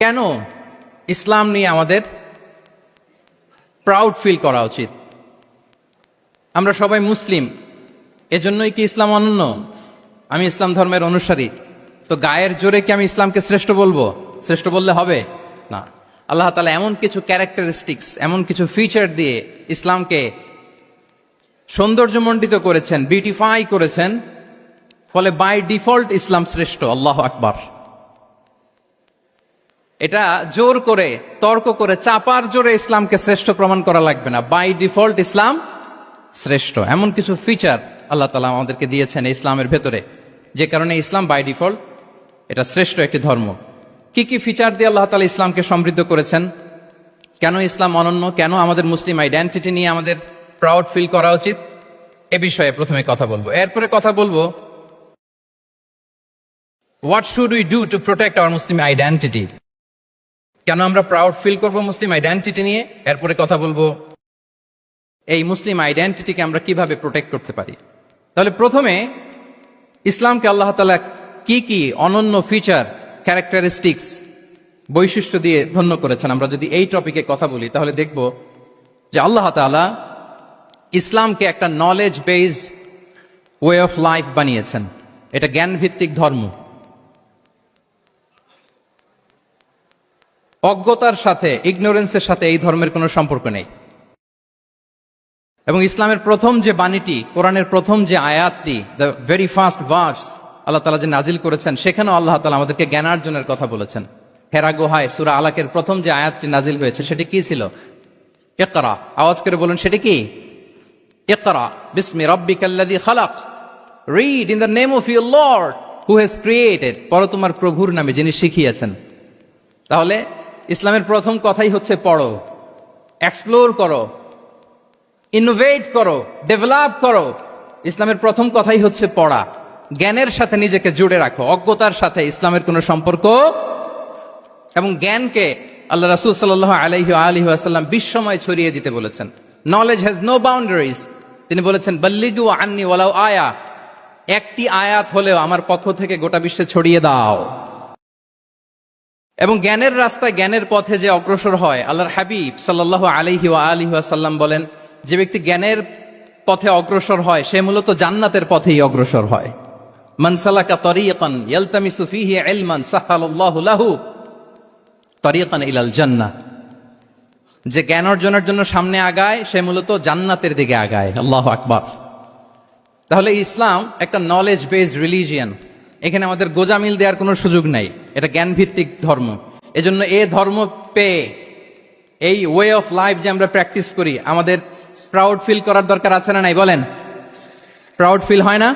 কেন ইসলাম নিয়ে আমাদের প্রাউড ফিল করা উচিত? আমরা সবাই মুসলিম, এজন্যই কি ইসলাম অনন্য? আমি ইসলাম ধর্মের অনুসারী, তো গায়ের জোরে কি আমি ইসলামকে শ্রেষ্ঠ বলবো? শ্রেষ্ঠ বললে হবে না। আল্লাহ তাআলা এমন কিছু ক্যারেক্টারিস্টিক্স, এমন কিছু ফিচার দিয়ে ইসলামকে সৌন্দর্যমণ্ডিত করেছেন, বিউটিফাই করেছেন, ফলে বাই ডিফল্ট ইসলাম শ্রেষ্ঠ। আল্লাহু আকবার। এটা জোর করে, তর্ক করে, চাপার জোরে ইসলামকে শ্রেষ্ঠ প্রমাণ করা লাগবে না। বাই ডিফল্ট ইসলাম শ্রেষ্ঠ। এমন কিছু ফিচার আল্লাহ তাআলা আমাদেরকে দিয়েছেন ইসলামের ভেতরে, যে কারণে ইসলাম বাই ডিফল্ট এটা শ্রেষ্ঠ একটি ধর্ম। কি কি ফিচার দিয়ে আল্লাহ তাআলা ইসলামকে সমৃদ্ধ করেছেন? কেন ইসলাম অনন্য? কেন আমাদের মুসলিম আইডেন্টিটি নিয়ে আমাদের প্রাউড ফিল করা উচিত? এ বিষয়ে প্রথমে কথা বলবো। এরপরে কথা বলবো what should we do to protect our Muslim identity. কেন আমরা প্রাউড ফিল করব মুসলিম আইডেন্টিটি নিয়ে? এরপরে কথা বলবো এই মুসলিম আইডেন্টিটিকে আমরা কিভাবে প্রোটেক্ট করতে পারি। তাহলে প্রথমে ইসলামকে আল্লাহ তাআলা কি কি অনন্য ফিচার, ক্যারেক্টারিস্টিক্স, বৈশিষ্ট্য দিয়ে ধন্য করেছেন। আমরা যদি এই টপিকে কথা বলি তাহলে দেখব যে আল্লাহ তাআলা ইসলামকে একটা knowledge based way of life বানিয়েছেন। এটা জ্ঞান ভিত্তিক ধর্ম। অজ্ঞতার সাথে, ইগনোরেন্সের সাথে এই ধর্মের কোনো সম্পর্ক নেই। এবং ইসলামের প্রথম যে বাণীটি, কোরআনের প্রথম যে আয়াতটি, দ্য ভেরি ফার্স্ট ভার্স আল্লাহ তাআলা যে নাজিল করেছেন, সেখানেও আল্লাহ তাআলা আমাদেরকে জ্ঞানার্জনের কথা বলেছেন। হেরা গুহায় সূরা আলাকের প্রথম যে আয়াতটি নাজিল হয়েছে সেটি কি ছিল? ইকরা। আওয়াজ করে বলুন, সেটি কি? ইকরা বিসমি রাব্বিকাল্লাযী খালাক। Read in the name of your lord who has created. পড়ো তোমার প্রভুর নামে যিনি শিখিয়েছেন। তাহলে ইসলামের প্রথম কথাই হচ্ছে পড়ো, এক্সপ্লোর করো, ইনোভেট করো, ডেভেলপ করো। ইসলামের প্রথম কথাই হচ্ছে পড়া। জ্ঞানের সাথে নিজেকে জুড়ে রাখো, অজ্ঞতার সাথে ইসলামের কোনো সম্পর্ক। এবং জ্ঞানকে আল্লাহ রাসূল সাল্লাল্লাহু আলাইহি ওয়াসাল্লাম বিশ্বময় ছড়িয়ে দিতে বলেছেন। Knowledge has no boundaries. তিনি বলেছেন বাল্লিগু আন্নি ওয়ালাউ আয়া। একটি আয়াত হলেও আমার পক্ষ থেকে গোটা বিশ্বে ছড়িয়ে দাও। এবং জ্ঞানের রাস্তায়, জ্ঞানের পথে যে অগ্রসর হয়, আল্লাহর হাবিব সাল্লাল্লাহু আলাইহি ওয়াসাল্লাম বলেন, যে ব্যক্তি জ্ঞানের পথে অগ্রসর হয় সে মূলত জান্নাতের পথেই অগ্রসর হয়। মান সালাকা তরিকান ইয়ালতামিসু ফীহি ইলমান সাহালাল্লাহু লাহু তরিকান ইলাল জান্নাহ। যে জ্ঞান অর্জনের জন্য সামনে আগায় সে মূলত জান্নাতের দিকে আগায়। আল্লাহু আকবার। তাহলে ইসলাম একটা নলেজ বেসড রিলিজিয়ান। এখানে আমাদের গোজামিল দেওয়ার কোনো সুযোগ নাই। এটা জ্ঞান ভিত্তিক ধর্ম। এজন্য এই ধর্ম পেয়ে, এই ওয়ে অফ লাইফ যে আমরা প্র্যাকটিস করি, আমাদের প্রাউড ফিল করার দরকার আছে না নাই? বলেন, প্রাউড ফিল হয় না?